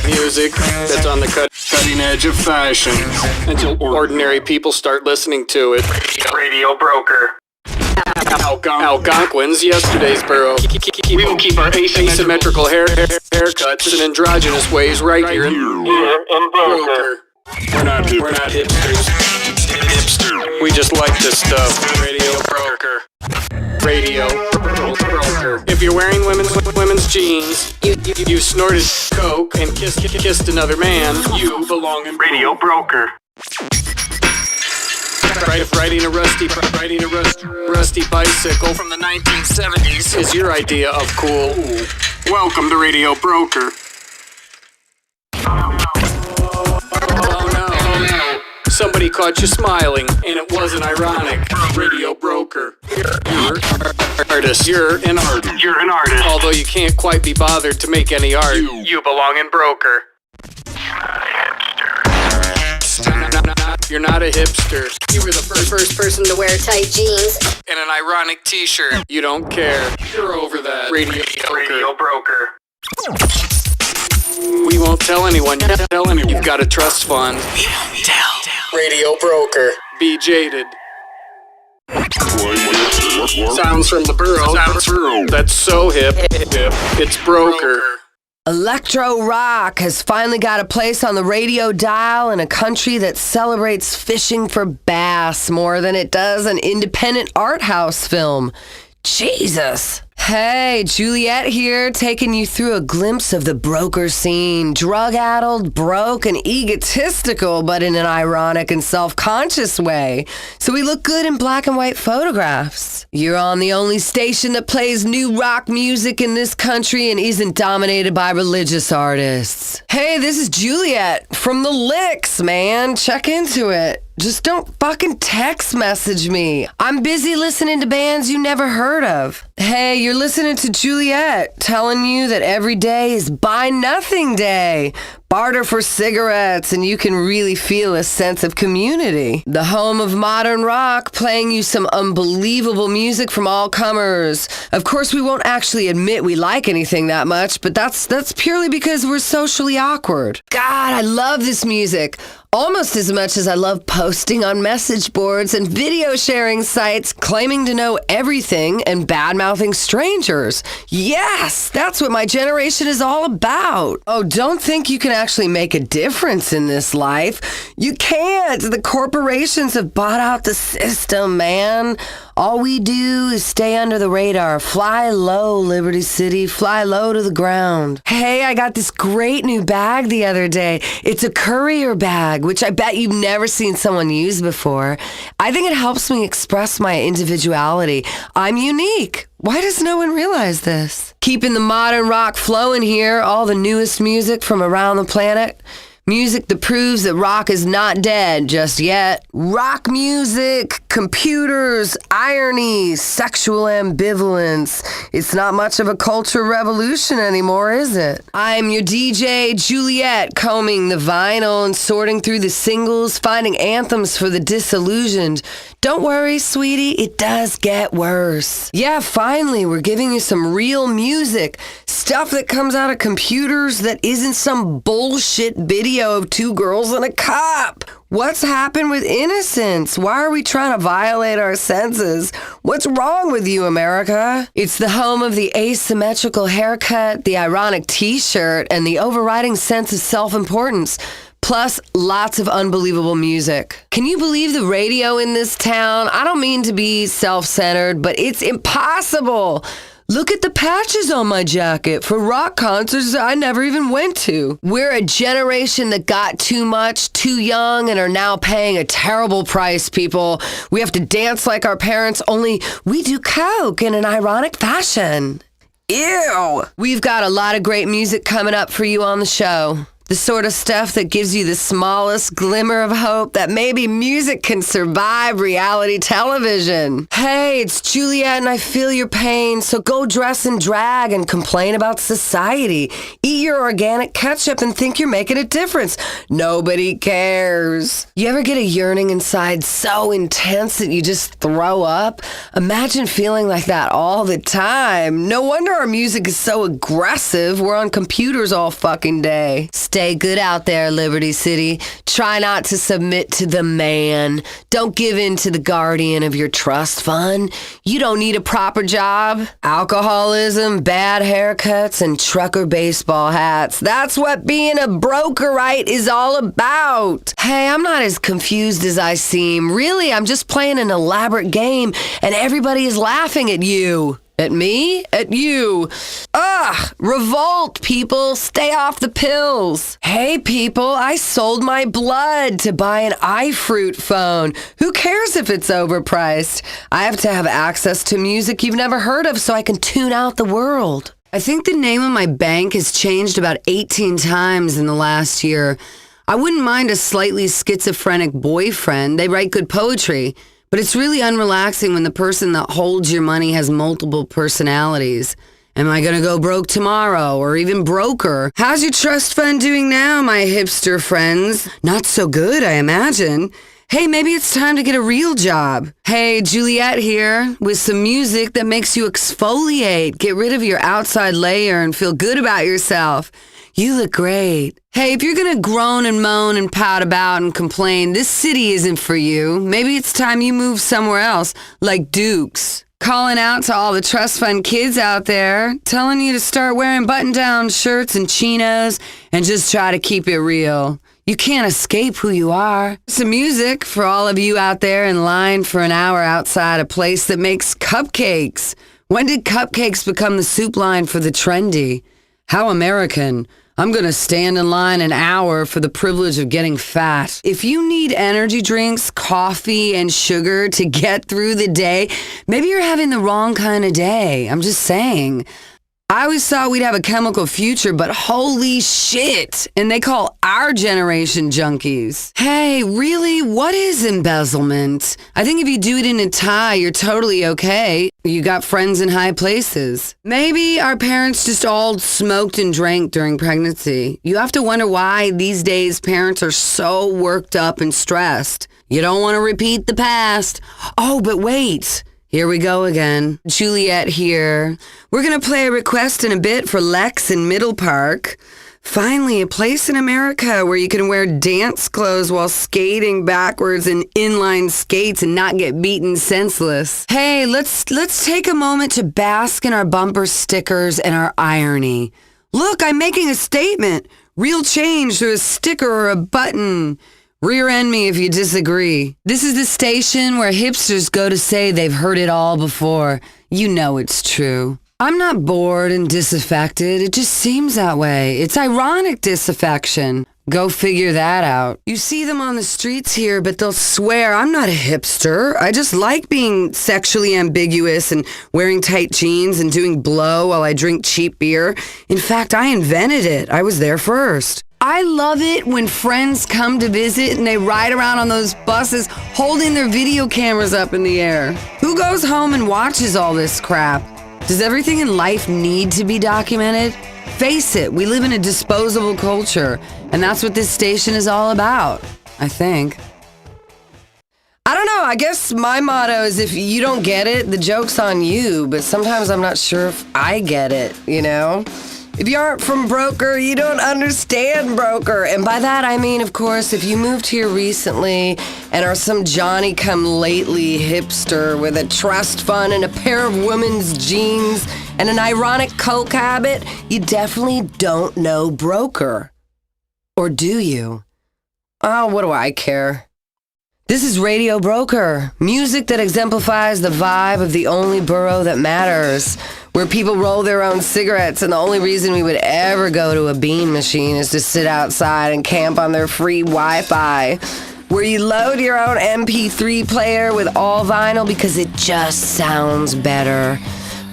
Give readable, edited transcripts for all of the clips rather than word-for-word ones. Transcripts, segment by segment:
Music that's on the cutting edge of fashion until ordinary people start listening to it. Radio Broker. Algonquins, yesterday's borough. We will keep our asymmetrical haircuts and androgynous ways right here in Broker. We're not hipsters. We just like this stuff. Radio Broker. Radio Broker. If you're wearing women's jeans, you snorted coke and kissed another man, you belong in Radio Broker. Riding a rusty bicycle from the 1970s is your idea of cool. Welcome to Radio Broker. Oh no. Somebody caught you smiling, and it wasn't ironic. Radio Broker. You're an artist. You're an artist. Although you can't quite be bothered to make any art, you belong in Broker. You're not a hipster. You were the first person to wear tight jeans and an ironic t-shirt. You don't care. You're over that. Radio Broker. We won't tell anyone. You've got a trust fund. We won't tell. Radio Broker. Be jaded. Sounds from the borough. That's so hip. It's Broker. Electro rock has finally got a place on the radio dial in a country that celebrates fishing for bass more than it does an independent art house film. Jesus. Hey, Juliette here, taking you through a glimpse of the broker scene. Drug-addled, broke, and egotistical, but in an ironic and self-conscious way. So we look good in black and white photographs. You're on the only station that plays new rock music in this country and isn't dominated by religious artists. Hey, this is Juliette from the Licks, man. Check into it. Just don't fucking text message me. I'm busy listening to bands you never heard of. Hey, you're listening to Juliette telling you that every day is Buy Nothing Day. Barter for cigarettes and you can really feel a sense of community. The home of modern rock, playing you some unbelievable music from all comers. Of course, we won't actually admit we like anything that much, but that's purely because we're socially awkward. God, I love this music. Almost as much as I love posting on message boards and video sharing sites claiming to know everything and bad-mouthing strangers. Yes, that's what my generation is all about. Oh, don't think you can actually make a difference in this life. You can't. The corporations have bought out the system, man. All we do is stay under the radar. Fly low, Liberty City. Fly low to the ground. Hey, I got this great new bag the other day. It's a courier bag, which I bet you've never seen someone use before. I think it helps me express my individuality. I'm unique. Why does no one realize this? Keeping the modern rock flowing here, all the newest music from around the planet. Music that proves that rock is not dead just yet. Rock music, computers, irony, sexual ambivalence. It's not much of a culture revolution anymore, is it? I'm your DJ, Juliette, combing the vinyl and sorting through the singles, finding anthems for the disillusioned. Don't worry, sweetie, it does get worse. Yeah, finally, we're giving you some real music. Stuff that comes out of computers that isn't some bullshit video of two girls and a cop. What's happened with innocence? Why are we trying to violate our senses? What's wrong with you, America? It's the home of the asymmetrical haircut, the ironic t-shirt, and the overriding sense of self-importance. Plus, lots of unbelievable music. Can you believe the radio in this town? I don't mean to be self-centered, but it's impossible. Look at the patches on my jacket for rock concerts I never even went to. We're a generation that got too much, too young, and are now paying a terrible price, people. We have to dance like our parents, only we do coke in an ironic fashion. Ew! We've got a lot of great music coming up for you on the show. The sort of stuff that gives you the smallest glimmer of hope that maybe music can survive reality television. Hey, it's Juliette and I feel your pain, so go dress in drag and complain about society. Eat your organic ketchup and think you're making a difference. Nobody cares. You ever get a yearning inside so intense that you just throw up? Imagine feeling like that all the time. No wonder our music is so aggressive. We're on computers all fucking day. Stay good out there, Liberty City. Try not to submit to the man. Don't give in to the guardian of your trust fund. You don't need a proper job. Alcoholism, bad haircuts, and trucker baseball hats. That's what being a brokerite is all about. Hey, I'm not as confused as I seem. Really, I'm just playing an elaborate game, and everybody is laughing at you. At me? At you. Ugh! Revolt, people! Stay off the pills! Hey, people, I sold my blood to buy an iFruit phone. Who cares if it's overpriced? I have to have access to music you've never heard of so I can tune out the world. I think the name of my bank has changed about 18 times in the last year. I wouldn't mind a slightly schizophrenic boyfriend. They write good poetry. But it's really unrelaxing when the person that holds your money has multiple personalities. Am I gonna go broke tomorrow? Or even broker? How's your trust fund doing now, my hipster friends? Not so good, I imagine. Hey, maybe it's time to get a real job. Hey, Juliette here, with some music that makes you exfoliate, get rid of your outside layer and feel good about yourself. You look great. Hey, if you're gonna groan and moan and pout about and complain, this city isn't for you. Maybe it's time you move somewhere else, like Duke's. Calling out to all the trust fund kids out there, telling you to start wearing button-down shirts and chinos and just try to keep it real. You can't escape who you are. Some music for all of you out there in line for an hour outside a place that makes cupcakes. When did cupcakes become the soup line for the trendy? How American. I'm going to stand in line an hour for the privilege of getting fat. If you need energy drinks, coffee, and sugar to get through the day, maybe you're having the wrong kind of day. I'm just saying. I always thought we'd have a chemical future, but holy shit. And they call our generation junkies. Hey, really? What is embezzlement? I think if you do it in a tie, you're totally okay. You got friends in high places. Maybe our parents just all smoked and drank during pregnancy. You have to wonder why these days parents are so worked up and stressed. You don't want to repeat the past. Oh, but wait. Here we go again. Juliette here. We're going to play a request in a bit for Lex in Middle Park. Finally, a place in America where you can wear dance clothes while skating backwards in inline skates and not get beaten senseless. Hey, let's take a moment to bask in our bumper stickers and our irony. Look, I'm making a statement. Real change through a sticker or a button. Rear end me if you disagree. This is the station where hipsters go to say they've heard it all before. You know it's true. I'm not bored and disaffected. It just seems that way. It's ironic disaffection. Go figure that out. You see them on the streets here, but they'll swear I'm not a hipster. I just like being sexually ambiguous and wearing tight jeans and doing blow while I drink cheap beer. In fact, I invented it. I was there first. I love it when friends come to visit and they ride around on those buses holding their video cameras up in the air. Who goes home and watches all this crap? Does everything in life need to be documented? Face it, we live in a disposable culture, and that's what this station is all about, I think. I don't know, I guess my motto is if you don't get it, the joke's on you, but sometimes I'm not sure if I get it, you know? If you aren't from Broker, you don't understand Broker. And by that, I mean, of course, if you moved here recently and are some Johnny-come-lately hipster with a trust fund and a pair of women's jeans and an ironic coke habit, you definitely don't know Broker. Or do you? Oh, what do I care? This is Radio Broker, music that exemplifies the vibe of the only borough that matters, where people roll their own cigarettes and the only reason we would ever go to a bean machine is to sit outside and camp on their free Wi-Fi, where you load your own MP3 player with all vinyl because it just sounds better.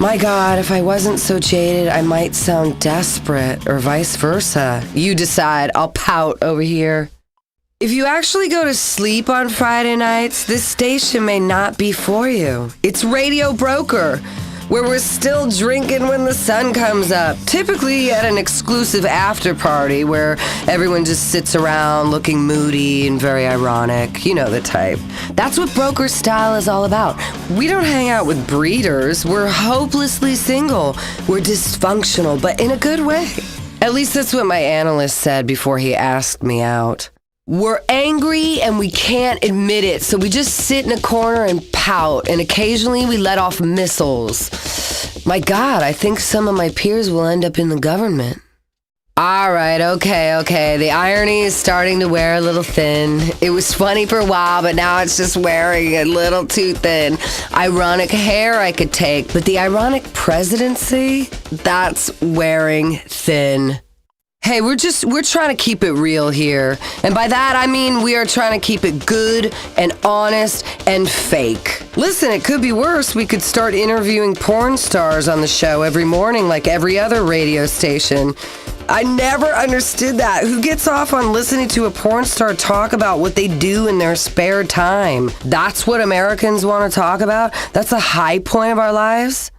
My God, if I wasn't so jaded, I might sound desperate, or vice versa. You decide. I'll pout over here. If you actually go to sleep on Friday nights, this station may not be for you. It's Radio Broker, where we're still drinking when the sun comes up. Typically at an exclusive after party where everyone just sits around looking moody and very ironic. You know the type. That's what broker style is all about. We don't hang out with breeders. We're hopelessly single. We're dysfunctional, but in a good way. At least that's what my analyst said before he asked me out. We're angry and we can't admit it, so we just sit in a corner and pout, and occasionally we let off missiles. My God, I think some of my peers will end up in the government. All right, okay. The irony is starting to wear a little thin. It was funny for a while, but now it's just wearing a little too thin. Ironic hair I could take, but the ironic presidency, that's wearing thin. Hey, we're trying to keep it real here. And by that, I mean we are trying to keep it good and honest and fake. Listen, it could be worse. We could start interviewing porn stars on the show every morning like every other radio station. I never understood that. Who gets off on listening to a porn star talk about what they do in their spare time? That's what Americans want to talk about? That's the high point of our lives?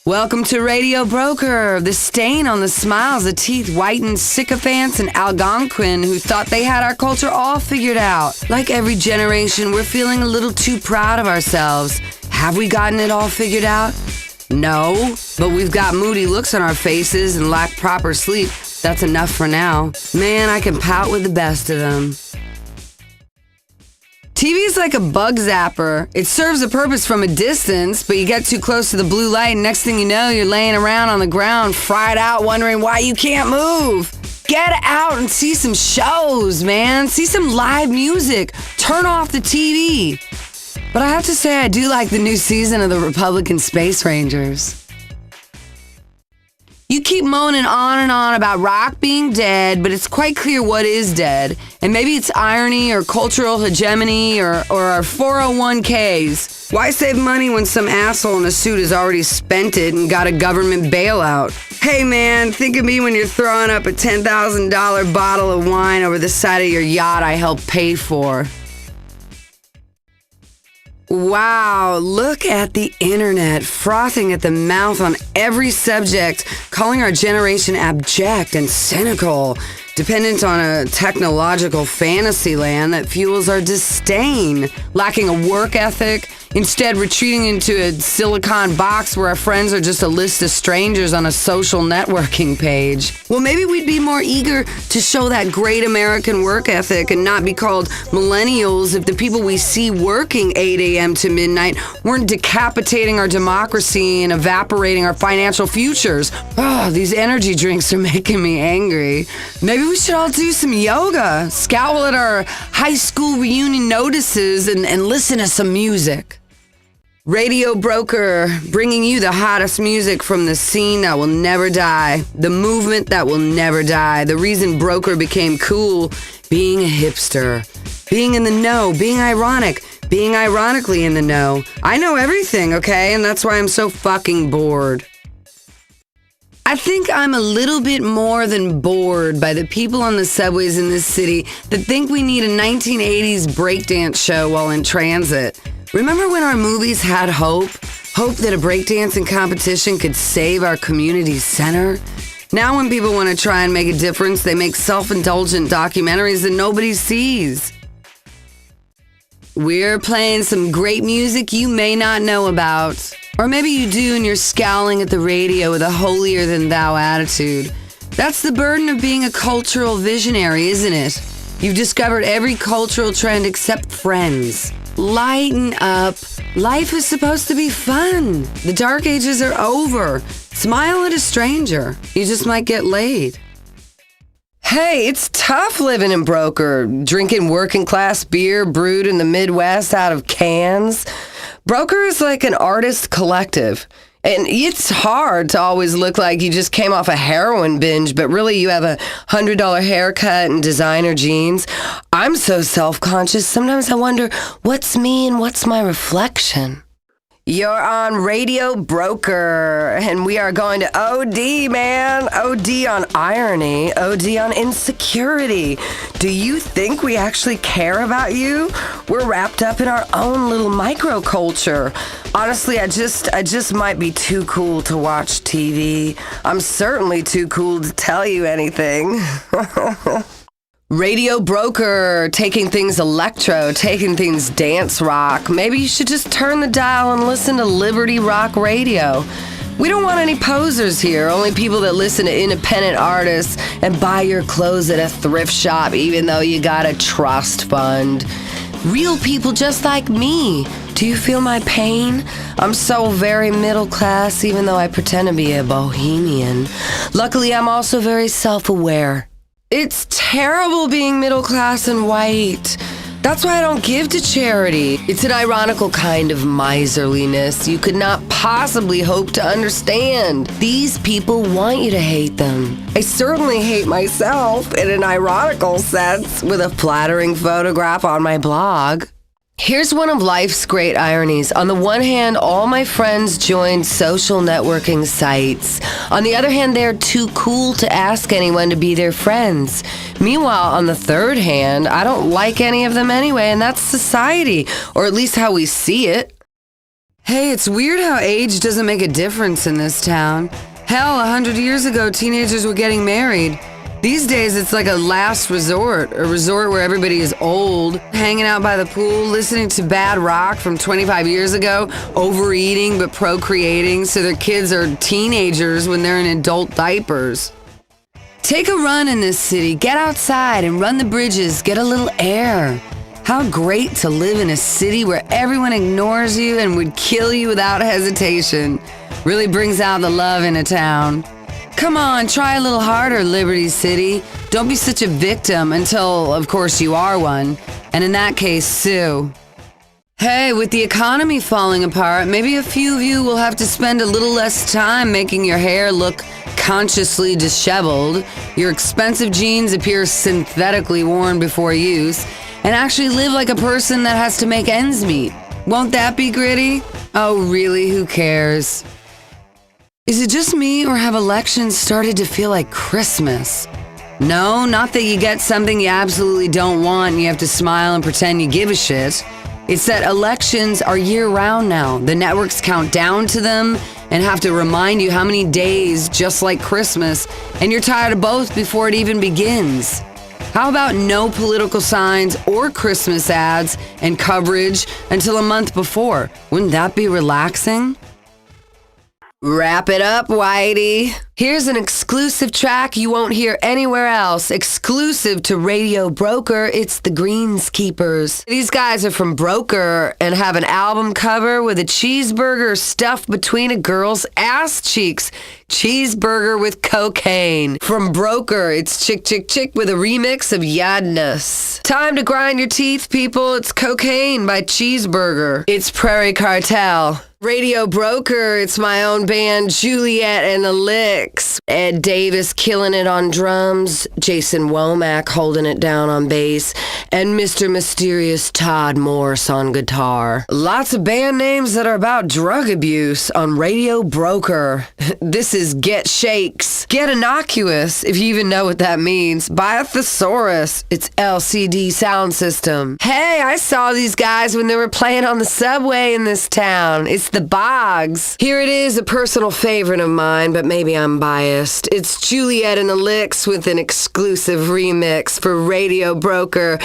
Welcome to Radio Broker, the stain on the smiles of teeth whitened sycophants and Algonquin who thought they had our culture all figured out. Like every generation, we're feeling a little too proud of ourselves. Have we gotten it all figured out? No, but we've got moody looks on our faces and lack proper sleep. That's enough for now. Man, I can pout with the best of them. TV is like a bug zapper. It serves a purpose from a distance, but you get too close to the blue light and next thing you know, you're laying around on the ground, fried out, wondering why you can't move. Get out and see some shows, man. See some live music. Turn off the TV. But I have to say, I do like the new season of the Republican Space Rangers. You keep moaning on and on about rock being dead, but it's quite clear what is dead. And maybe it's irony or cultural hegemony or our 401ks. Why save money when some asshole in a suit has already spent it and got a government bailout? Hey man, think of me when you're throwing up a $10,000 bottle of wine over the side of your yacht I helped pay for. Wow, look at the internet, frothing at the mouth on every subject, calling our generation abject and cynical, dependent on a technological fantasy land that fuels our disdain, lacking a work ethic, instead retreating into a silicon box where our friends are just a list of strangers on a social networking page. Well, maybe we'd be more eager to show that great American work ethic and not be called millennials if the people we see working 8 a.m. to midnight weren't decapitating our democracy and evaporating our financial futures. Oh, these energy drinks are making me angry. Maybe we should all do some yoga, scowl at our high school reunion notices, and listen to some music. Radio Broker, bringing you the hottest music from the scene that will never die, the movement that will never die, the reason Broker became cool, being a hipster, being in the know, being ironic, being ironically in the know. I know everything, okay? And that's why I'm so fucking bored. I think I'm a little bit more than bored by the people on the subways in this city that think we need a 1980s breakdance show while in transit. Remember when our movies had hope? Hope that a breakdancing competition could save our community center? Now when people want to try and make a difference, they make self-indulgent documentaries that nobody sees. We're playing some great music you may not know about. Or maybe you do and you're scowling at the radio with a holier-than-thou attitude. That's the burden of being a cultural visionary, isn't it? You've discovered every cultural trend except Friends. Lighten up. Life is supposed to be fun. The dark ages are over. Smile at a stranger. You just might get laid. Hey, it's tough living in Broker, drinking working class beer brewed in the Midwest out of cans. Broker is like an artist collective. And it's hard to always look like you just came off a heroin binge, but really you have a $100 haircut and designer jeans. I'm so self-conscious, sometimes I wonder, what's me and what's my reflection? You're on Radio Broker, and we are going to OD, man. OD on irony, OD on insecurity. Do you think we actually care about you? We're wrapped up in our own little microculture. Honestly, I just might be too cool to watch TV. I'm certainly too cool to tell you anything. Radio Broker, taking things electro, taking things dance rock. Maybe you should just turn the dial and listen to Liberty Rock Radio. We don't want any posers here, only people that listen to independent artists and buy your clothes at a thrift shop even though you got a trust fund. Real people just like me. Do you feel my pain? I'm so very middle class even though I pretend to be a bohemian. Luckily, I'm also very self-aware. It's terrible being middle class and white. That's why I don't give to charity. It's an ironical kind of miserliness you could not possibly hope to understand. These people want you to hate them. I certainly hate myself in an ironical sense with a flattering photograph on my blog. Here's one of life's great ironies. On the one hand, all my friends joined social networking sites. On the other hand, they're too cool to ask anyone to be their friends. Meanwhile, on the third hand, I don't like any of them anyway, and that's society, or at least how we see it. Hey, it's weird how age doesn't make a difference in this town. Hell, 100 years ago, teenagers were getting married. These days, it's like a last resort, a resort where everybody is old, hanging out by the pool, listening to bad rock from 25 years ago, overeating but procreating so their kids are teenagers when they're in adult diapers. Take a run in this city, get outside and run the bridges, get a little air. How great to live in a city where everyone ignores you and would kill you without hesitation. Really brings out the love in a town. Come on, try a little harder, Liberty City. Don't be such a victim until, of course, you are one. And in that case, sue. Hey, with the economy falling apart, maybe a few of you will have to spend a little less time making your hair look consciously disheveled, your expensive jeans appear synthetically worn before use, and actually live like a person that has to make ends meet. Won't that be gritty? Oh, really? Who cares? Is it just me, or have elections started to feel like Christmas? No, not that you get something you absolutely don't want and you have to smile and pretend you give a shit. It's that elections are year-round now. The networks count down to them and have to remind you how many days, just like Christmas, and you're tired of both before it even begins. How about no political signs or Christmas ads and coverage until a month before? Wouldn't that be relaxing? Wrap it up, Whitey. Here's an exclusive track you won't hear anywhere else. Exclusive to Radio Broker, it's the Greenskeepers. These guys are from Broker and have an album cover with a cheeseburger stuffed between a girl's ass cheeks. Cheeseburger with cocaine. From Broker, it's Chick Chick Chick with a remix of Yadness. Time to grind your teeth, people. It's Cocaine by Cheeseburger. It's Prairie Cartel. Radio Broker, it's my own band, Juliette and the Licks. Ed Davis killing it on drums, Jason Womack holding it down on bass, and Mr. Mysterious Todd Morse on guitar. Lots of band names that are about drug abuse on Radio Broker. This is Get Shakes. Get Innocuous, if you even know what that means. Buy a Thesaurus. It's LCD Sound System. Hey, I saw these guys when they were playing on the subway in this town. It's the Bogs. Here it is, a personal favorite of mine, but maybe I'm biased. It's Juliette and the Licks with an exclusive remix for Radio Broker,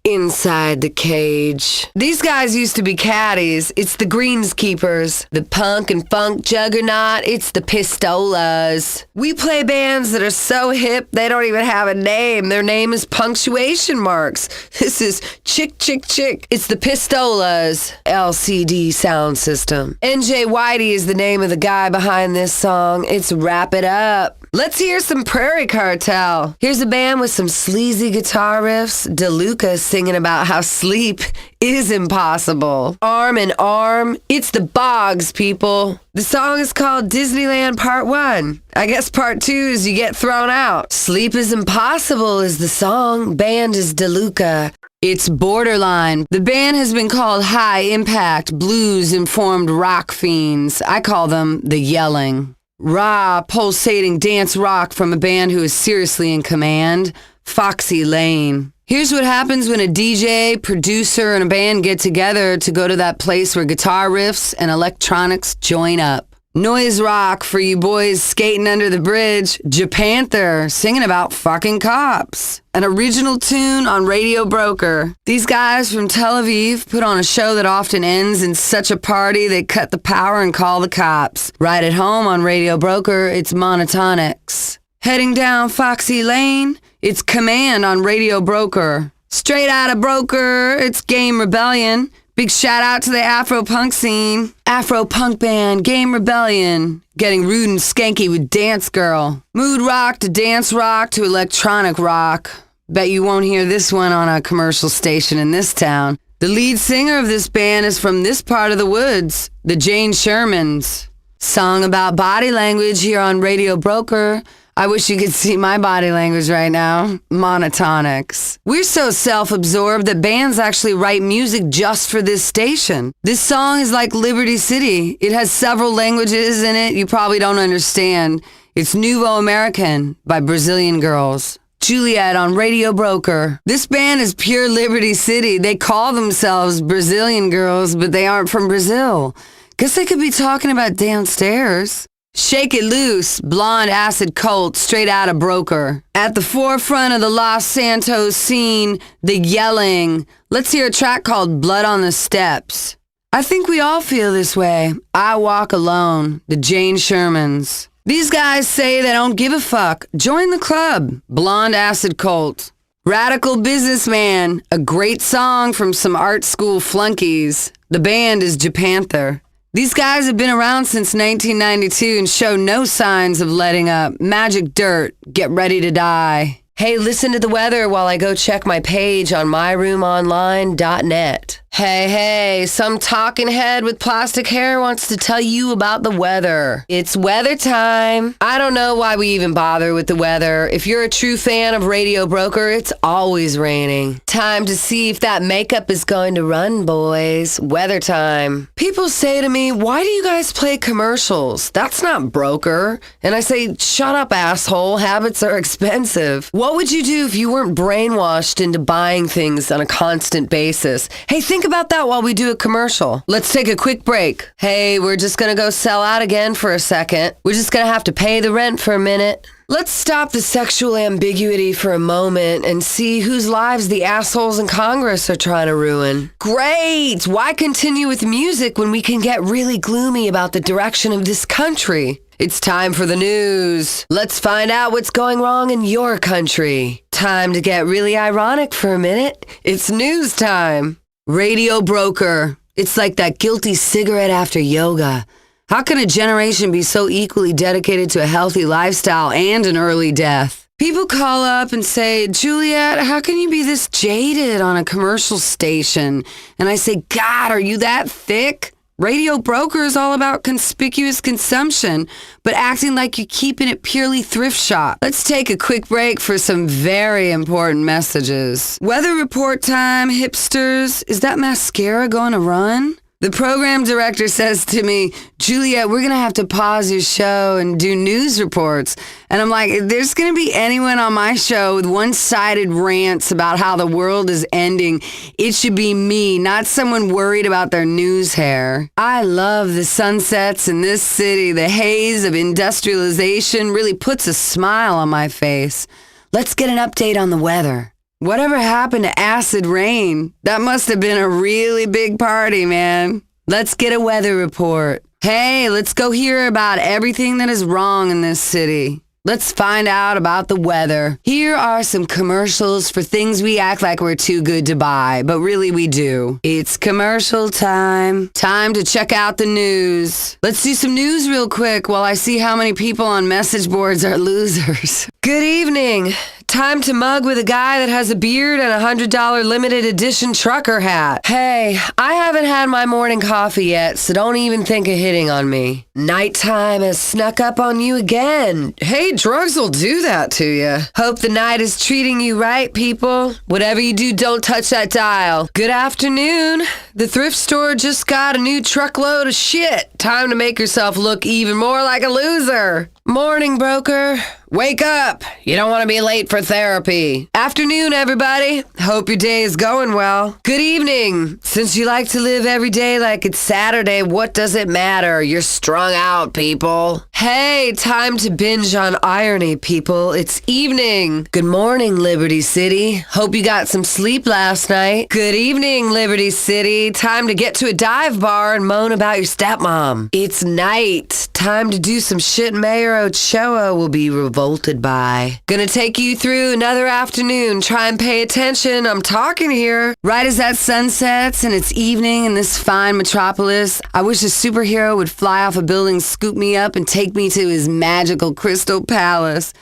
Inside the Cage. These guys used to be caddies. It's the Greenskeepers. The punk and funk juggernaut, it's the Pistolas. We play bands that are so hip they don't even have a name. Their name is punctuation marks. This is Chick Chick Chick. It's the Pistolas. LCD Sound System. NJ Whitey is the name of the guy behind this song. It's Wrap It Up. Let's hear some Prairie Cartel. Here's a band with some sleazy guitar riffs. DeLuca singing about how sleep is impossible. Arm in Arm. It's the Bogs, people. The song is called Disneyland Part 1. I guess Part 2 is you get thrown out. Sleep is Impossible is the song. Band is DeLuca. It's borderline. The band has been called high-impact, blues-informed rock fiends. I call them the Yelling. Raw, pulsating dance rock from a band who is seriously in command, Foxy Lane. Here's what happens when a DJ, producer, and a band get together to go to that place where guitar riffs and electronics join up. Noise rock for you boys skating under the bridge. Japanther singing about fucking cops. An original tune on Radio Broker. These guys from Tel Aviv put on a show that often ends in such a party they cut the power and call the cops. Right at home on Radio Broker, it's Monotonics. Heading down Foxy Lane, it's Command on Radio Broker. Straight out of Broker, it's Game Rebellion. Big shout out to the Afro-punk scene. Afro-punk band, Game Rebellion. Getting rude and skanky with Dance Girl. Mood rock to dance rock to electronic rock. Bet you won't hear this one on a commercial station in this town. The lead singer of this band is from this part of the woods, the Jane Shermans. Song about body language here on Radio Broker. I wish you could see my body language right now. Monotonics. We're so self-absorbed that bands actually write music just for this station. This song is like Liberty City. It has several languages in it you probably don't understand. It's Nouveau American by Brazilian Girls. Juliette on Radio Broker. This band is pure Liberty City. They call themselves Brazilian Girls, but they aren't from Brazil. Guess they could be talking about downstairs. Shake It Loose, blonde acid cult straight out of Broker. At the forefront of the Los Santos scene, the Yelling. Let's hear a track called Blood on the Steps. I think we all feel this way. I Walk Alone, the Jane Shermans. These guys say they don't give a fuck. Join the club. Blonde acid cult. Radical Businessman, a great song from some art school flunkies. The band is Japanther. These guys have been around since 1992 and show no signs of letting up. Magic Dirt, get ready to die. Hey, listen to the weather while I go check my page on myroomonline.net. Hey, some talking head with plastic hair wants to tell you about the weather. It's weather time. I don't know why we even bother with the weather. If you're a true fan of Radio Broker, it's always raining. Time to see if that makeup is going to run, boys. Weather time. People say to me, why do you guys play commercials? That's not Broker. And I say, shut up, asshole. Habits are expensive. What would you do if you weren't brainwashed into buying things on a constant basis? Hey, think about that while we do a commercial. Let's take a quick break. Hey, we're just gonna go sell out again for a second. We're just gonna have to pay the rent for a minute. Let's stop the sexual ambiguity for a moment and see whose lives the assholes in Congress are trying to ruin. Great! Why continue with music when we can get really gloomy about the direction of this country? It's time for the news. Let's find out what's going wrong in your country. Time to get really ironic for a minute. It's news time. Radio Broker. It's like that guilty cigarette after yoga. How can a generation be so equally dedicated to a healthy lifestyle and an early death? People call up and say, Juliette, how can you be this jaded on a commercial station? And I say, God, are you that thick? Radio Broker is all about conspicuous consumption, but acting like you're keeping it purely thrift shop. Let's take a quick break for some very important messages. Weather report time, hipsters. Is that mascara going to run? The program director says to me, Juliette, we're going to have to pause your show and do news reports. And I'm like, if there's going to be anyone on my show with one-sided rants about how the world is ending, it should be me, not someone worried about their news hair. I love the sunsets in this city. The haze of industrialization really puts a smile on my face. Let's get an update on the weather. Whatever happened to acid rain? That must have been a really big party, man. Let's get a weather report. Hey, let's go hear about everything that is wrong in this city. Let's find out about the weather. Here are some commercials for things we act like we're too good to buy, but really we do. It's commercial time. Time to check out the news. Let's do some news real quick while I see how many people on message boards are losers. Good evening. time to mug with a guy that has a beard and a $100 limited edition trucker hat. Hey, I haven't had my morning coffee yet, so don't even think of hitting on me. Nighttime has snuck up on you again. Hey, drugs will do that to you. Hope the night is treating you right, people. Whatever you do, don't touch that dial. Good afternoon. The thrift store just got a new truckload of shit. Time to make yourself look even more like a loser. Morning, broker. Wake up. You don't want to be late for therapy. Afternoon, everybody. Hope your day is going well. Good evening. Since you like to live every day like it's Saturday, what does it matter? You're strung out, people. Hey, time to binge on irony, people. It's evening. Good morning, Liberty City. Hope you got some sleep last night. Good evening, Liberty City. Time to get to a dive bar and moan about your stepmom. It's night. Time to do some shit Mayor Ochoa will be revolted by. Gonna take you through another afternoon. Try and pay attention. I'm talking here. Right as that sun sets and it's evening in this fine metropolis, I wish a superhero would fly off a building, scoop me up, and take me to his magical crystal palace.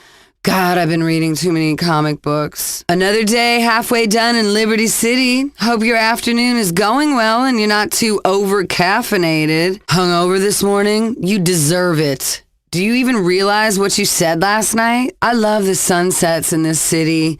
God, I've been reading too many comic books. Another day halfway done in Liberty City. Hope your afternoon is going well and you're not too over-caffeinated. Hungover this morning? You deserve it. Do you even realize what you said last night? I love the sunsets in this city.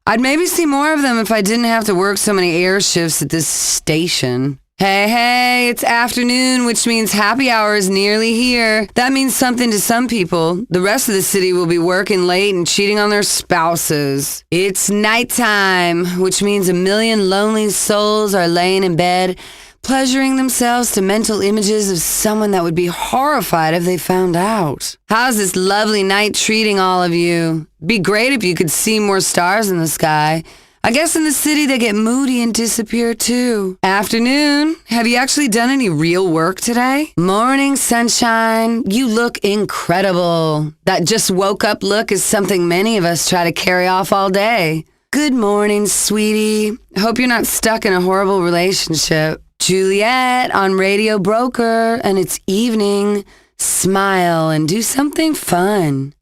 I'd maybe see more of them if I didn't have to work so many air shifts at this station. Hey, it's afternoon, which means happy hour is nearly here. That means something to some people. The rest of the city will be working late and cheating on their spouses. It's nighttime, which means a million lonely souls are laying in bed, pleasuring themselves to mental images of someone that would be horrified if they found out. How's this lovely night treating all of you? Be great if you could see more stars in the sky. I guess in the city they get moody and disappear too. Afternoon. Have you actually done any real work today? Morning, sunshine. You look incredible. That just woke up look is something many of us try to carry off all day. Good morning, sweetie. Hope you're not stuck in a horrible relationship. Juliette on Radio Broker, and it's evening. Smile and do something fun.